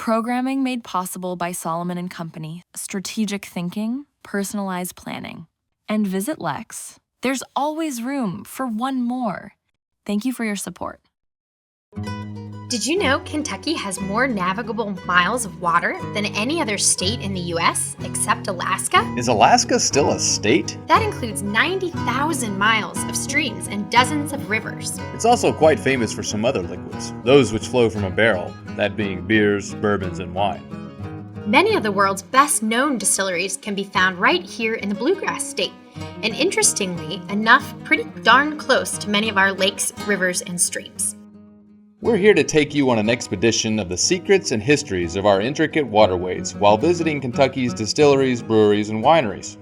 Programming made possible by Solomon and Company, strategic thinking, personalized planning. And VisitLex. There's always room for one more. Thank you for your support. Did you know Kentucky has more navigable miles of water than any other state in the U.S. except Alaska? Is Alaska still a state? That includes 90,000 miles of streams and dozens of rivers. It's also quite famous for some other liquids, those which flow from a barrel, that being beers, bourbons, and wine. Many of the world's best-known distilleries can be found right here in the Bluegrass State, and interestingly enough, pretty darn close to many of our lakes, rivers, and streams. We're here to take you on an expedition of the secrets and histories of our intricate waterways while visiting Kentucky's distilleries, breweries, and wineries.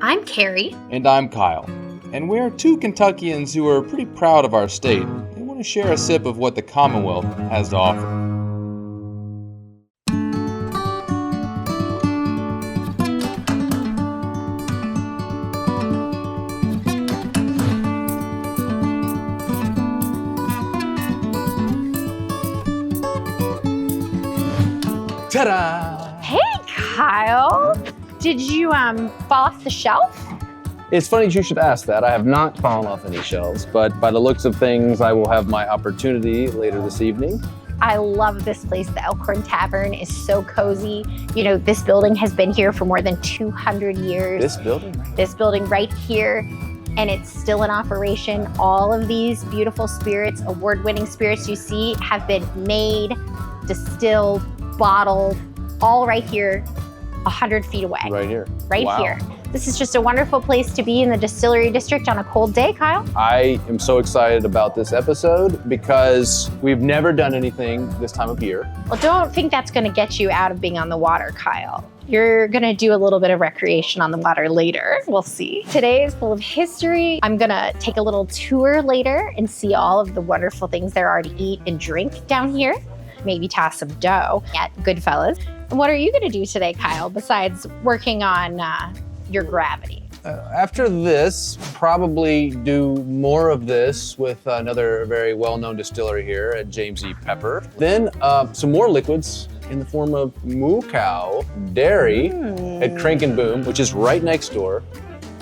I'm Carrie. And I'm Kyle. And we're two Kentuckians who are pretty proud of our state and want to share a sip of what the Commonwealth has to offer. Ta-da! Hey, Kyle. Did you fall off the shelf? It's funny you should ask that. I have not fallen off any shelves, but by the looks of things, I will have my opportunity later this evening. I love this place. The Elkhorn Tavern is so cozy. You know, this building has been here for more than 200 years. This building? Right? This building right here, and it's still in operation. All of these beautiful spirits, award-winning spirits you see, have been made, distilled, bottled, all right here, 100 feet away. Right here. Right Wow. here. This is just a wonderful place to be in the Distillery District on a cold day, Kyle. I am so excited about this episode because we've never done anything this time of year. Well, don't think that's gonna get you out of being on the water, Kyle. You're gonna do a little bit of recreation on the water later. We'll see. Today is full of history. I'm gonna take a little tour later and see all of the wonderful things there are to eat and drink down here. Maybe toss some dough at Goodfellas. And what are you gonna do today, Kyle, besides working on your gravity? After this, probably do more of this with another very well-known distillery here at James E Pepper. Then some more liquids in the form of moo cow dairy at Crank and Boom, which is right next door.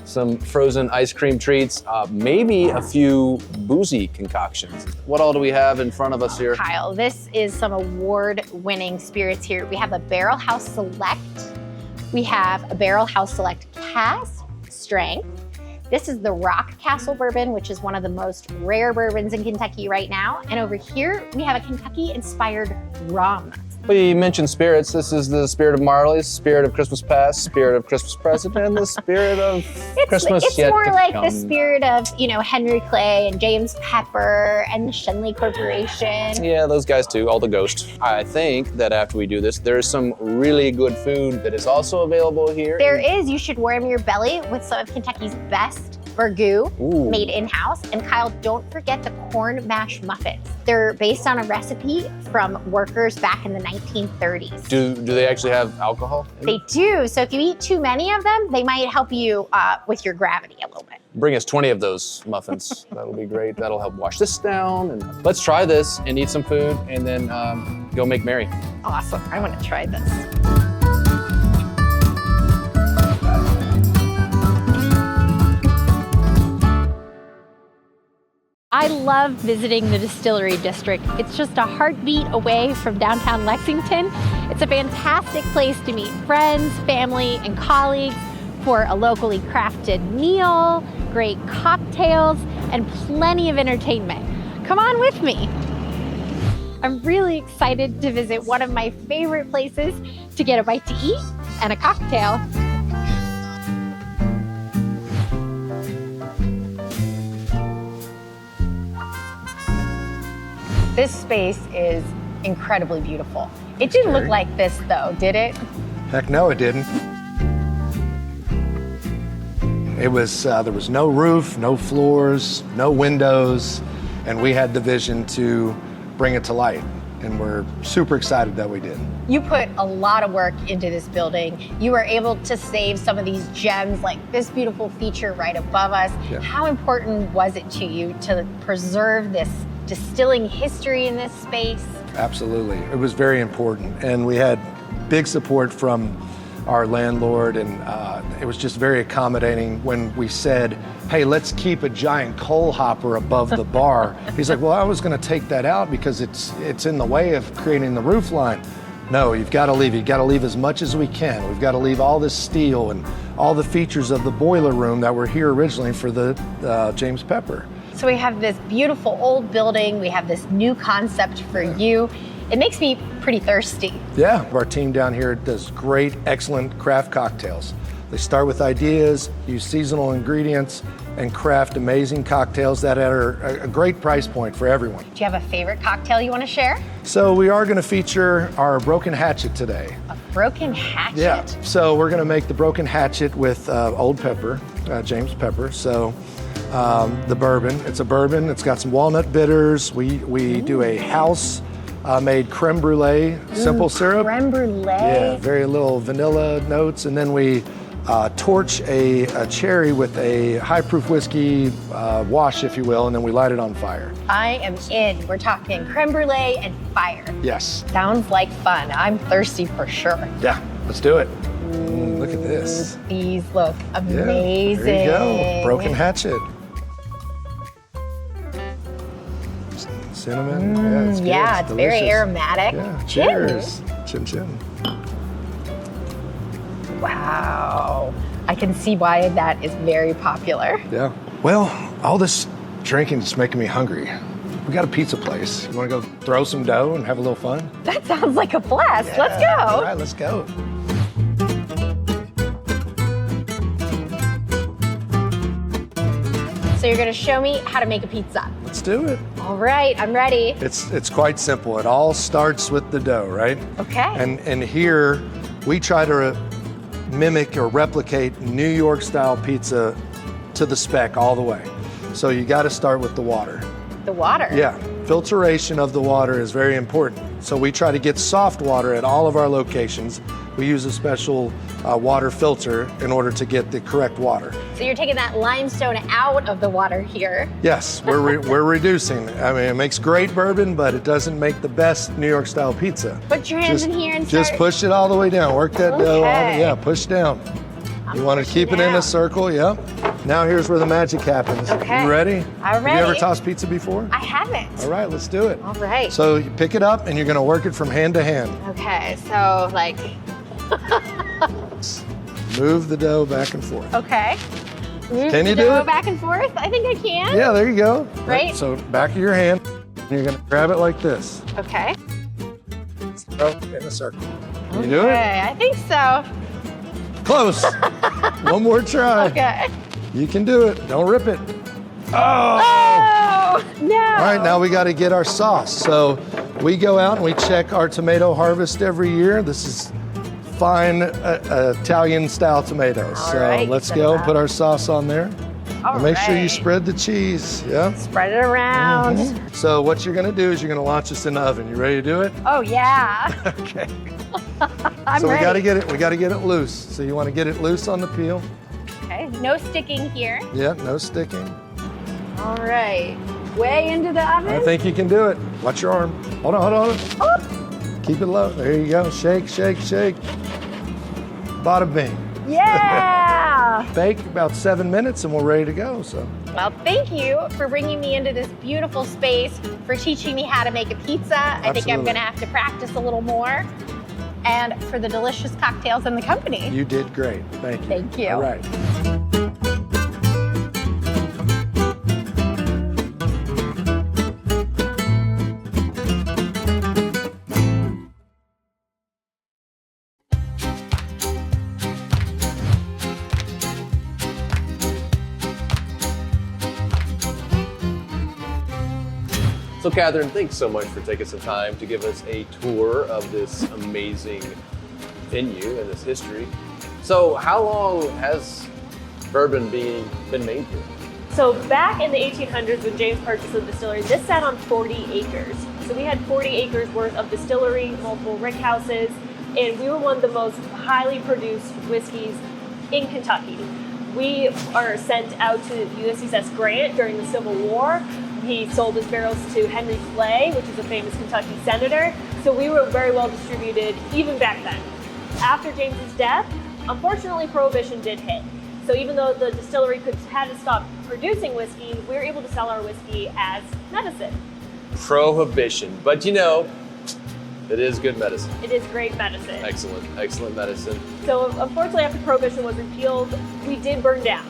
Some frozen ice cream treats, maybe a few boozy concoctions. What all do we have in front of us here? Kyle, this is some award-winning spirits here. We have a Barrel House Select. We have a Barrel House Select Cask Strength. This is the Rock Castle Bourbon, which is one of the most rare bourbons in Kentucky right now. And over here, we have a Kentucky-inspired rum. We mentioned spirits. This is the spirit of Marley's, spirit of Christmas past, spirit of Christmas present, and the spirit of Christmas It's yet more to like come. the spirit of, Henry Clay and James Pepper and the Shenley Corporation. Yeah, those guys too, all the ghosts. I think that after we do this, there is some really good food that is also available here. There is. You should warm your belly with some of Kentucky's best burgoo made in-house. And Kyle, don't forget the corn mash muffins. They're based on a recipe from workers back in the 1930s. Do they actually have alcohol? They do. So if you eat too many of them, they might help you with your gravity a little bit. Bring us 20 of those muffins. That'll be great. That'll help wash this down. And let's try this and eat some food and then go make merry. Awesome. I want to try this. I love visiting the Distillery District. It's just a heartbeat away from downtown Lexington. It's a fantastic place to meet friends, family, and colleagues for a locally crafted meal, great cocktails, and plenty of entertainment. Come on with me. I'm really excited to visit one of my favorite places to get a bite to eat and a cocktail. This space is incredibly beautiful. It didn't look like this though, did it? Heck no, it didn't. It was, there was no roof, no floors, no windows, and we had the vision to bring it to light. And we're super excited that we did. You put a lot of work into this building. You were able to save some of these gems, like this beautiful feature right above us. Yeah. How important was it to you to preserve this distilling history in this space? absolutely. It was very important. And we had big support from our landlord, and it was just very accommodating when we said, hey, let's keep a giant coal hopper above the bar. He's like, well, I was going to take that out because it's in the way of creating the roof line. No, you've got to leave. You've got to leave as much as we can. We've got to leave all this steel and all the features of the boiler room that were here originally for the James Pepper. So we have this beautiful old building. We have this new concept for you. It makes me pretty thirsty. Yeah, our team down here does great, excellent craft cocktails. They start with ideas, use seasonal ingredients, and craft amazing cocktails that are a great price point for everyone. Do you have a favorite cocktail you want to share? So we are going to feature our Broken Hatchet today. A Broken Hatchet? Yeah, so we're going to make the Broken Hatchet with Old Pepper, James Pepper. So the bourbon, it's a bourbon, it's got some walnut bitters. We do a house made creme brulee, simple syrup. Creme brulee? Yeah, very little vanilla notes. And then we torch a cherry with a high-proof whiskey wash, if you will, and then we light it on fire. I am in. We're talking creme brulee and fire. Yes. Sounds like fun. I'm thirsty for sure. Yeah, let's do it. Look at this. These look amazing. Yeah, there you go. Broken Hatchet. Cinnamon. Yeah, it's good. Yeah, it's very delicious. aromatic. Yeah, cheers. Chin chin. Wow. I can see why that is very popular. Yeah. Well, all this drinking is making me hungry. We got a pizza place. You want to go throw some dough and have a little fun? That sounds like a blast. Yeah. Let's go. All right, let's go. So you're going to show me how to make a pizza. Let's do it. All right, I'm ready. It's quite simple. It all starts with the dough, right? Okay. And here we try to mimic or replicate New York style pizza to the spec all the way. So you got to start with the water. The water? Yeah, filtration of the water is very important. So we try to get soft water at all of our locations. We use a special water filter in order to get the correct water. So you're taking that limestone out of the water here. Yes, we're reducing. I mean, it makes great bourbon, but it doesn't make the best New York style pizza. Put your hands in here and just start. push it all the way down. Work that dough Okay. yeah, push down. You want to keep it in a circle, yeah. Now here's where the magic happens. Okay. You ready? I'm Have you ever ready. tossed pizza before? I haven't. All right, let's do it. All right. So you pick it up and you're gonna work it from hand to hand. Okay, so like, Move the dough back and forth. okay. Move Can you the do dough it? back and forth? I think I can. Yeah, there you go. Right. So back of your hand, and you're gonna grab it like this. Okay. Throw it in a circle. Can you do it? Okay, I think so. Close. One more try. Okay. You can do it. Don't rip it. Oh! Oh, no. All right, now we got to get our sauce. So we go out and we check our tomato harvest every year. This is fine Italian style tomatoes. All So right, let's set go it up. put our sauce on there. All And make sure you right. spread the cheese. Yeah. Spread it around. So what you're gonna do is you're gonna launch this in the oven. You ready to do it? Oh, yeah. Okay. I'm So ready. we gotta get it loose. So you want to get it loose on the peel. Okay, no sticking here. Yeah, no sticking. All right. Way into the oven. I think you can do it. Watch your arm. Hold on, hold on. Oh, Keep it low. There you go. Shake, shake, shake. Bada bing. yeah. Bake about 7 minutes and we're ready to go. So Well, thank you for bringing me into this beautiful space, for teaching me how to make a pizza. I think I'm Absolutely. going to have to practice a little more. And for the delicious cocktails and the company. you did great. Thank you. Thank you. All right. So Catherine, thanks so much for taking some time to give us a tour of this amazing venue and this history. So how long has bourbon been made here? So back in the 1800s when James purchased the distillery, this sat on 40 acres. So we had 40 acres worth of distillery, multiple rick houses, and we were one of the most highly produced whiskeys in Kentucky. We are sent out to USS Grant during the Civil War. He sold his barrels to Henry Clay, which is a famous Kentucky senator. So we were very well distributed even back then. After James's death, unfortunately, Prohibition did hit. So even though the distillery had to stop producing whiskey, we were able to sell our whiskey as medicine. Prohibition, but you know, it is good medicine. It is great medicine. Excellent, excellent medicine. So unfortunately, after Prohibition was repealed, we did burn down.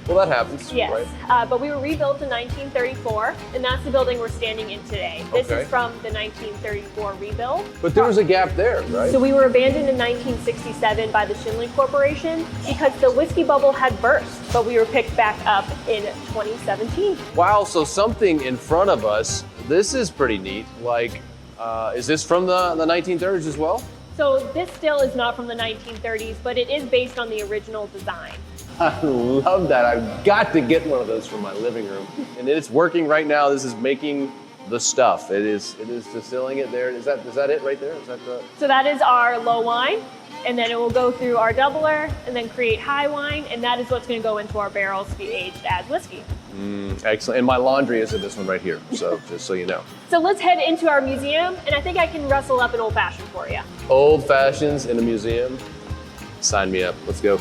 Well, that happens. Yes, right? but we were rebuilt in 1934, and that's the building we're standing in today. This is from the 1934 rebuild. But there was a gap there, right? So we were abandoned in 1967 by the Shinley Corporation because the whiskey bubble had burst, but we were picked back up in 2017. Wow, so something in front of us, this is pretty neat. Like, is this from the 1930s as well? So this still is not from the 1930s, but it is based on the original design. I love that. I've got to get one of those for my living room. And it's working right now. This is making the stuff. It is distilling it there. Is that it right there? Is that the... So that is our low wine, and then it will go through our doubler and then create high wine, and that is what's going to go into our barrels to be aged as whiskey. Excellent. And my laundry is in this one right here, so just so you know. So let's head into our museum, and I think I can rustle up an old fashioned for you. Old fashions in a museum. Sign me up. Let's go.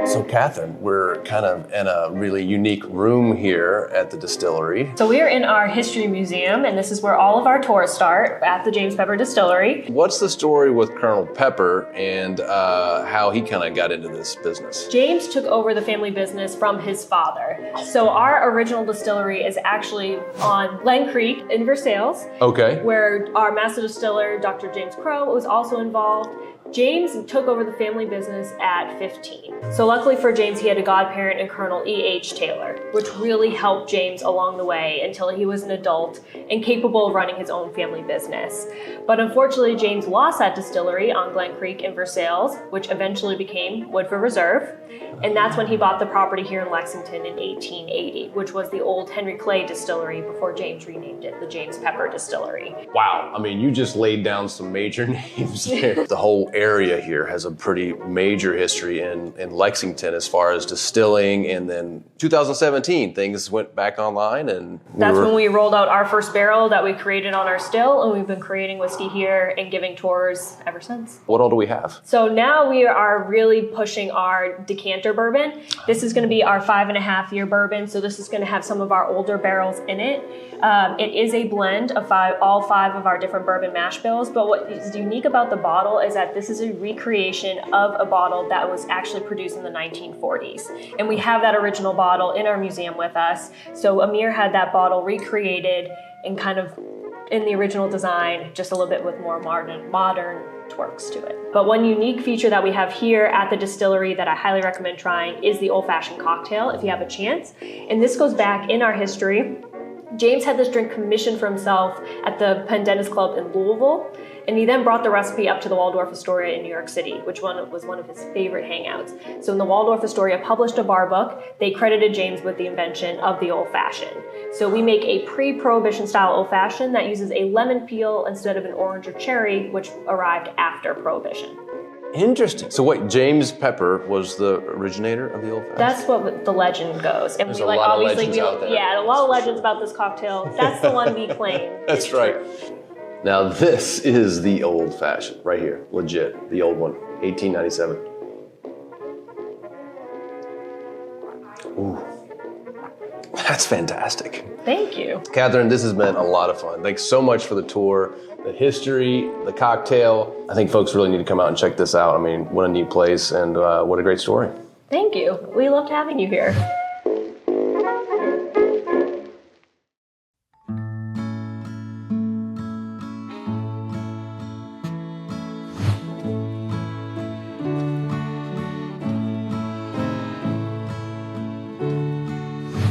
So Catherine, we're kind of in a really unique room here at the distillery. So we are in our history museum, and this is where all of our tours start at the James Pepper Distillery. What's the story with Colonel Pepper and how he kind of got into this business? James took over the family business from his father. So our original distillery is actually on Glen Creek in Versailles, where our master distiller, Dr. James Crow, was also involved. James took over the family business at 15. So luckily for James, he had a godparent in Colonel E.H. Taylor, which really helped James along the way until he was an adult and capable of running his own family business. But unfortunately, James lost that distillery on Glen Creek in Versailles, which eventually became Woodford Reserve. And that's when he bought the property here in Lexington in 1880, which was the old Henry Clay distillery before James renamed it the James Pepper Distillery. Wow, I mean, you just laid down some major names there. The whole area here has a pretty major history in Lexington as far as distilling, and then 2017 things went back online, and that's when we rolled out our first barrel that we created on our still, and we've been creating whiskey here and giving tours ever since. What all do we have? So now we are really pushing our decanter bourbon. This is going to be our 5.5-year bourbon, so this is going to have some of our older barrels in it. It is a blend of all five of our different bourbon mash bills, but what is unique about the bottle is that this is a recreation of a bottle that was actually produced in the 1940s. And we have that original bottle in our museum with us. So Amir had that bottle recreated and kind of in the original design, just a little bit with more modern twerks to it. But one unique feature that we have here at the distillery that I highly recommend trying is the old-fashioned cocktail if you have a chance. And this goes back in our history. James had this drink commissioned for himself at the Pendennis Club in Louisville, and he then brought the recipe up to the Waldorf Astoria in New York City, which was one of his favorite hangouts. So when the Waldorf Astoria published a bar book, they credited James with the invention of the old-fashioned. So we make a pre-Prohibition style old-fashioned that uses a lemon peel instead of an orange or cherry, which arrived after Prohibition. Interesting. So wait, James Pepper was the originator of the old fashioned? That's what the legend goes. And There's a lot of legends out there. Yeah, a lot of legends about this cocktail. That's the one we claim. That's right. Now this is the old fashioned right here, legit, the old one, 1897. Ooh, that's fantastic. Thank you. Catherine, this has been a lot of fun. Thanks so much for the tour, the history, the cocktail. I think folks really need to come out and check this out. I mean, what a neat place, and what a great story. Thank you. We loved having you here.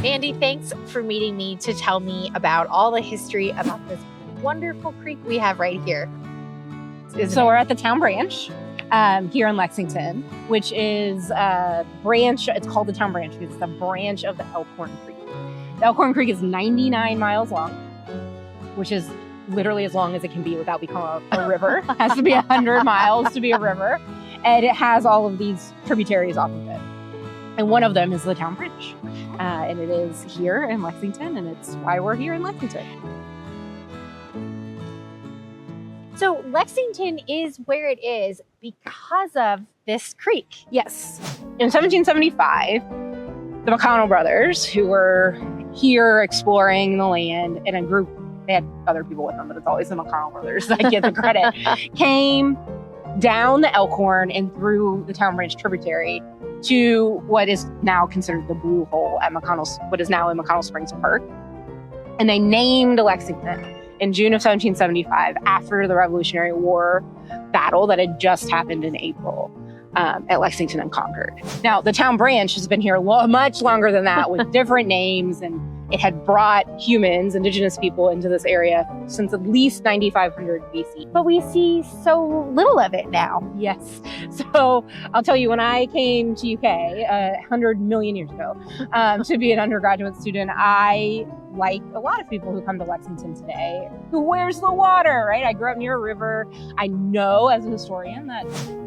Andy, thanks for meeting me to tell me about all the history about this wonderful creek we have right here. So we're at the town branch here in Lexington, which is a branch. It's called the town branch because it's a branch of the Elkhorn Creek. The Elkhorn Creek is 99 miles long, which is literally as long as it can be without becoming a river. It has to be 100 miles to be a river. And it has all of these tributaries off of it. And one of them is the Town Branch. And it is here in Lexington, and it's why we're here in Lexington. So Lexington is where it is because of this creek. Yes. In 1775, the McConnell brothers, who were here exploring the land in a group, they had other people with them, but it's always the McConnell brothers that get the credit, came down the Elkhorn and through the Town Branch tributary to what is now considered the Blue Hole at McConnell's, what is now in McConnell Springs Park. And they named Lexington in June of 1775 after the Revolutionary War battle that had just happened in April at Lexington and Concord. Now, the Town Branch has been here much longer than that with different names, and it had brought humans, indigenous people, into this area since at least 9500 BC. But we see so little of it now. Yes. So I'll tell you, when I came to UK 100 million years ago to be an undergraduate student, I, like a lot of people who come to Lexington today, where's the water, right? I grew up near a river. I know as a historian that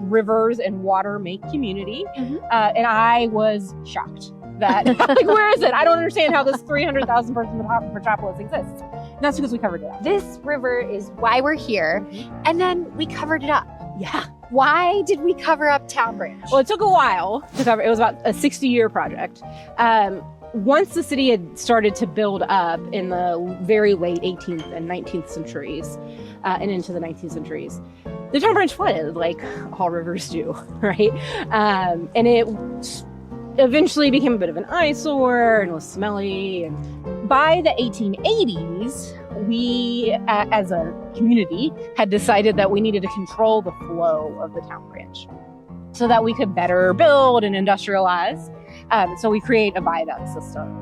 rivers and water make community. And I was shocked that, like, where is it? I don't understand how this 300,000 person metropolis exists. And that's because we covered it up. This river is why we're here, and then we covered it up. Yeah. Why did we cover up Town Branch? Well, it took a while to cover. It was about a 60-year project. Once the city had started to build up in the very late 18th and 19th centuries and into the 19th centuries, the Town Branch flooded like all rivers do, right? And it eventually became a bit of an eyesore and was smelly. And by the 1880s, we, as a community, had decided that we needed to control the flow of the Town Branch so that we could better build and industrialize. So we create a viaduct system.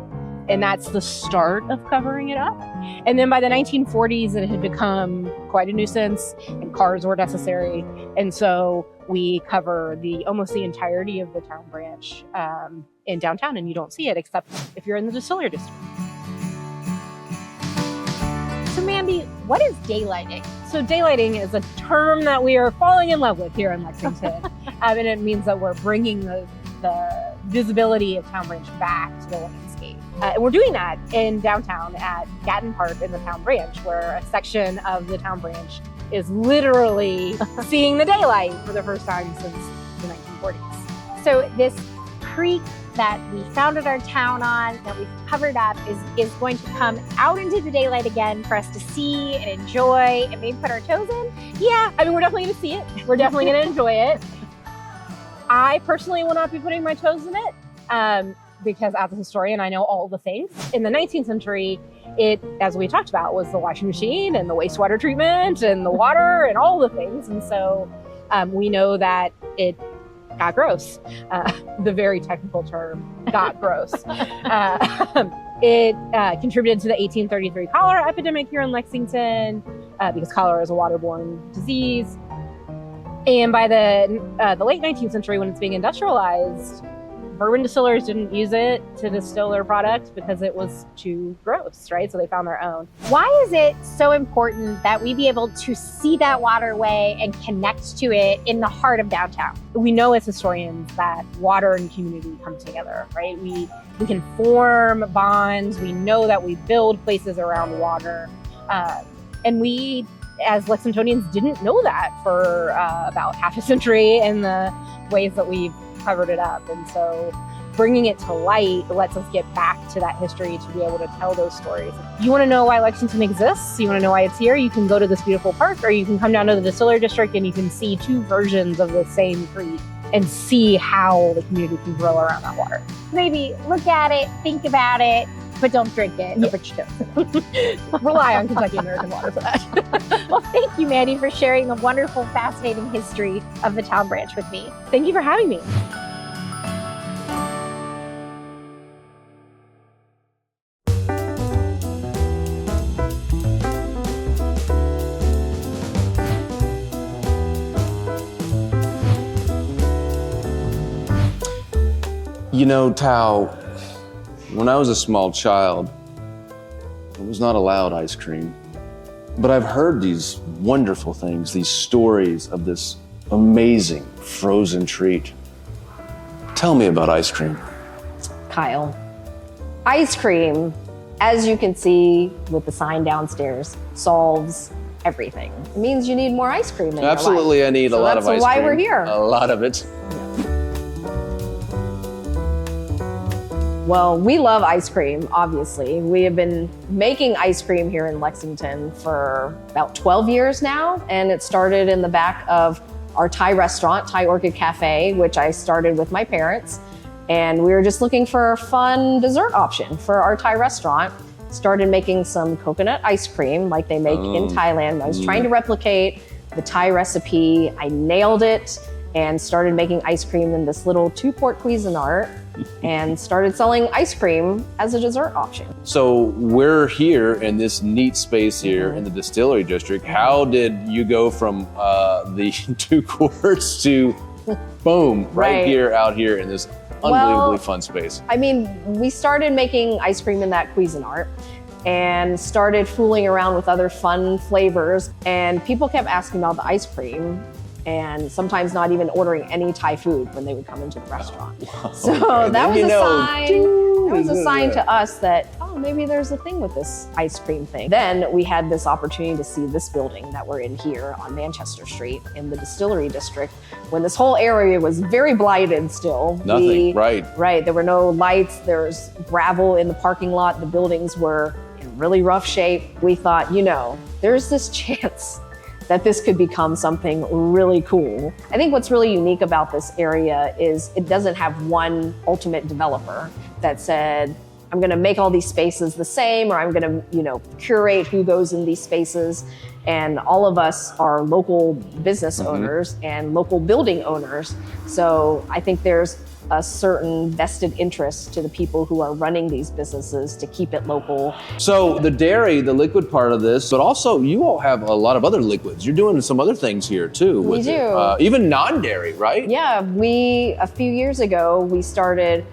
And that's the start of covering it up. And then by the 1940s, it had become quite a nuisance and cars were necessary. And so we cover almost the entirety of the Town Branch in downtown, and you don't see it except if you're in the Distillery District. So Mandy, what is daylighting? So daylighting is a term that we are falling in love with here in Lexington. And it means that we're bringing the visibility of Town Branch back to the landscape. And we're doing that in downtown at Gatton Park in the Town Branch, where a section of the Town Branch is literally seeing the daylight for the first time since the 1940s. So this creek that we founded our town on, that we've covered up, is going to come out into the daylight again for us to see and enjoy and maybe put our toes in? Yeah, I mean, we're definitely going to see it. We're definitely going to enjoy it. I personally will not be putting my toes in it because as a historian, I know all the things. In the 19th century, it, as we talked about, was the washing machine and the wastewater treatment and the water and all the things. And so we know that it got gross. The very technical term, got gross. It contributed to the 1833 cholera epidemic here in Lexington because cholera is a waterborne disease. And by the late 19th century, when it's being industrialized, bourbon distillers didn't use it to distill their product because it was too gross, right? So they found their own. Why is it so important that we be able to see that waterway and connect to it in the heart of downtown? We know as historians that water and community come together, right? We can form bonds. We know that we build places around water. And we, as Lexingtonians, didn't know that for about half a century in the ways that we've covered it up. And so bringing it to light lets us get back to that history to be able to tell those stories. You want to know why Lexington exists? You want to know why it's here? You can go to this beautiful park, or you can come down to the Distillery District and you can see two versions of the same creek and see how the community can grow around that water. Maybe look at it, think about it, but don't drink it. No, but you don't. Rely on Kentucky American water for that. Well, thank you, Mandy, for sharing the wonderful, fascinating history of the Town Branch with me. Thank you for having me. You know, Tao, when I was a small child, I was not allowed ice cream. But I've heard these wonderful things, these stories of this amazing frozen treat. Tell me about ice cream. Kyle, ice cream, as you can see with the sign downstairs, solves everything. It means you need more ice cream in your life. Absolutely, I need a lot of ice cream. That's why we're here. A lot of it. Well, we love ice cream, obviously. We have been making ice cream here in Lexington for about 12 years now, and it started in the back of our Thai restaurant, Thai Orchid Cafe, which I started with my parents. And we were just looking for a fun dessert option for our Thai restaurant. Started making some coconut ice cream like they make in Thailand. I was trying to replicate the Thai recipe. I nailed it and started making ice cream in this little 2-quart Cuisinart and started selling ice cream as a dessert option. So we're here in this neat space here in the Distillery District. How did you go from the 2 quarts to boom, right here, out here in this unbelievably fun space? I mean, we started making ice cream in that Cuisinart and started fooling around with other fun flavors. And people kept asking about the ice cream and sometimes not even ordering any Thai food when they would come into the restaurant. So that was a sign. That was a sign to us that, oh, maybe there's a thing with this ice cream thing. Then we had this opportunity to see this building that we're in here on Manchester Street in the Distillery District, when this whole area was very blighted still. Nothing, right. Right, there were no lights, there's gravel in the parking lot, the buildings were in really rough shape. We thought, you know, there's this chance that this could become something really cool. I think what's really unique about this area is it doesn't have one ultimate developer that said, I'm gonna make all these spaces the same, or I'm gonna, you know, curate who goes in these spaces. And all of us are local business owners and local building owners. So I think there's a certain vested interest to the people who are running these businesses to keep it local. So the dairy, the liquid part of this, but also you all have a lot of other liquids. You're doing some other things here too. We with do. It. Even non-dairy, right? Yeah, a few years ago, we started,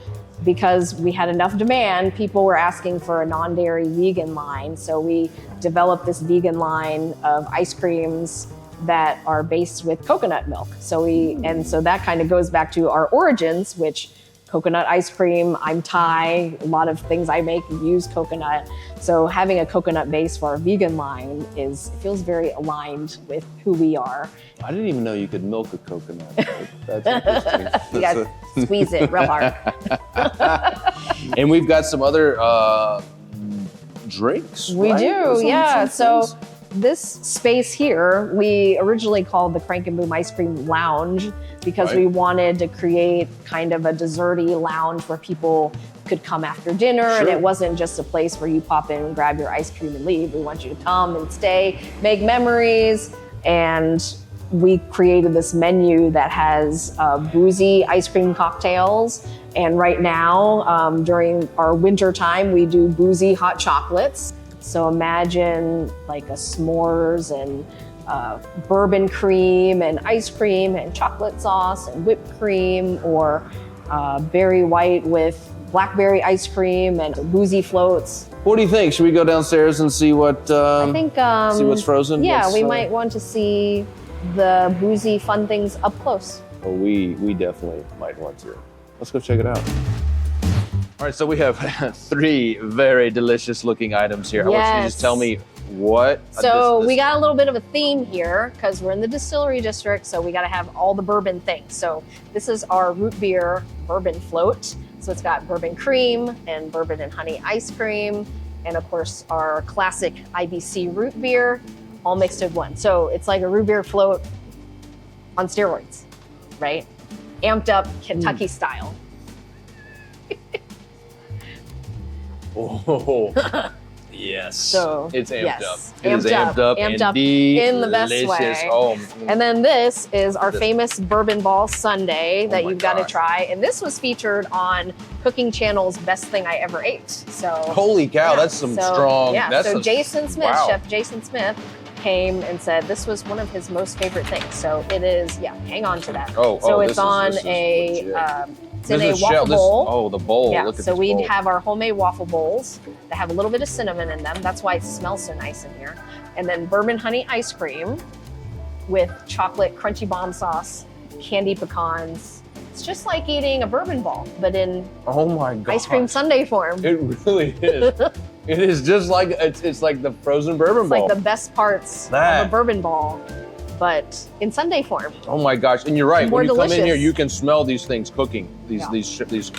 because we had enough demand, people were asking for a non-dairy vegan line. So we developed this vegan line of ice creams that are based with coconut milk. So that kind of goes back to our origins, which coconut ice cream, I'm Thai, a lot of things I make use coconut. So having a coconut base for our vegan line feels very aligned with who we are. I didn't even know you could milk a coconut. That's interesting. You gotta squeeze it real hard. And we've got some other drinks. We do, yeah. So this space here, we originally called the Crank and Boom Ice Cream Lounge because we wanted to create kind of a desserty lounge where people could come after dinner, and it wasn't just a place where you pop in and grab your ice cream and leave. We want you to come and stay, make memories, and we created this menu that has boozy ice cream cocktails. And right now, during our winter time, we do boozy hot chocolates. So imagine like a s'mores and bourbon cream and ice cream and chocolate sauce and whipped cream, or berry white with blackberry ice cream and boozy floats. What do you think? Should we go downstairs and see what? I think see what's frozen. Yeah, we might want to see the boozy fun things up close. Oh, we definitely might want to. Let's go check it out. All right, so we have 3 very delicious looking items here. I want you to just tell me what. So we got a little bit of a theme here because we're in the Distillery District, so we got to have all the bourbon things. So this is our root beer bourbon float. So it's got bourbon cream and bourbon and honey ice cream, and of course our classic IBC root beer, all mixed in one. So it's like a root beer float on steroids, right? Amped up Kentucky style. Oh, yes. So it's amped up. It Amped is amped up amped and up in the best delicious. way. Oh. And then this is our famous bourbon ball sundae that you've got to try. And this was featured on Cooking Channel's Best Thing I Ever Ate. So holy cow, that's some strong. Yeah. That's so Jason Smith, wow. Chef Jason Smith, came and said this was one of his most favorite things. So it is. Yeah, hang on to that. So it's on a. It's in a waffle bowl. The bowl. Yeah, Look at so we bowl. have our homemade waffle bowls that have a little bit of cinnamon in them. That's why it smells so nice in here. And then bourbon honey ice cream with chocolate crunchy bomb sauce, candy pecans. It's just like eating a bourbon ball, but in Oh my god. ice cream sundae form. It really is. It is just like it's like the frozen bourbon It's ball. like the best parts That. of a bourbon ball, but in sundae form. Oh my gosh! And you're right. More When you come in delicious. here, you can smell these things cooking. These.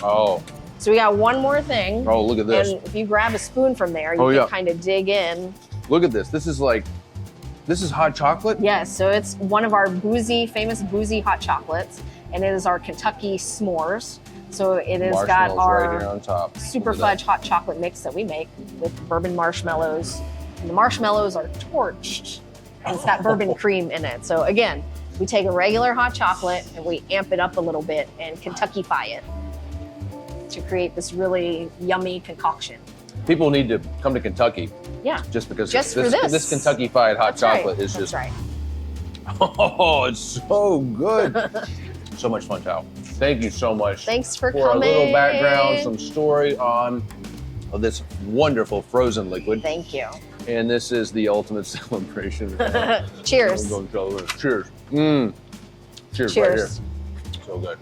Oh, So we got one more thing. oh! Look at this. And if you grab a spoon from there, you Oh, can yeah. kind of dig in. Look at this. This is hot chocolate. Yes, so it's one of our famous boozy hot chocolates, and it is our Kentucky s'mores. So it has got Marshmallows right here our on top. super Look at fudge hot chocolate mix that we make with bourbon marshmallows. And the marshmallows are torched, and it's got bourbon cream in it. So again, we take a regular hot chocolate and we amp it up a little bit and Kentucky-fy it to create this really yummy concoction. People need to come to Kentucky Yeah, just because Just for this. this Kentucky Fried Hot that's Chocolate right. is That's just right. oh, it's so good. So much fun, Tao. Thank you so much Thanks for a coming. little background, some story on this wonderful frozen liquid. Thank you. And this is the ultimate celebration. Cheers. Cheers. Cheers. Right here. Cheers. So good.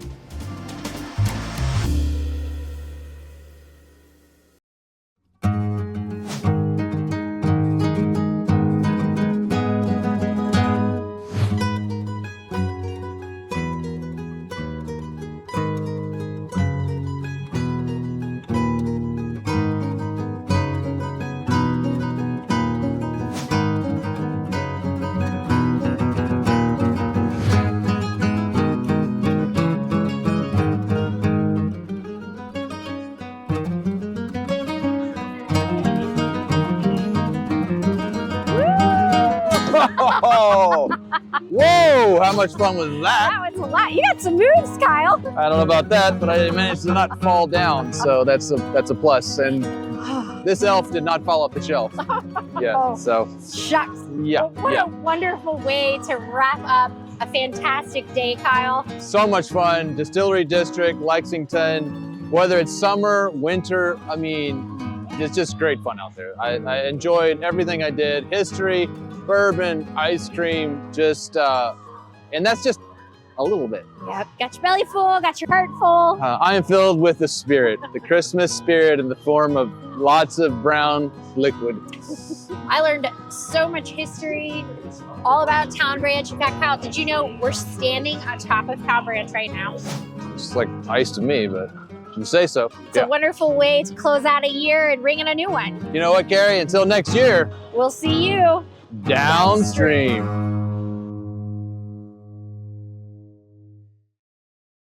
Oh, whoa! How much fun was that? Wow, it's a lot. You got some moves, Kyle. I don't know about that, but I managed to not fall down, so that's a plus. And this elf did not fall off the shelf. Yeah, so Shucks. yeah, Well, what yeah. a wonderful way to wrap up a fantastic day, Kyle. So much fun. Distillery District, Lexington, whether it's summer, winter, I mean, it's just great fun out there. I enjoyed everything I did. History, bourbon, ice cream, just, and that's just a little bit. Yep. Got your belly full, got your heart full. I am filled with the spirit, the Christmas spirit in the form of lots of brown liquid. I learned so much history, all about Town Branch. In fact, Kyle, did you know we're standing on top of Town Branch right now? It's like ice to me, but you say so. It's a wonderful way to close out a year and ring in a new one. You know what, Carrie? Until next year, We'll see you downstream.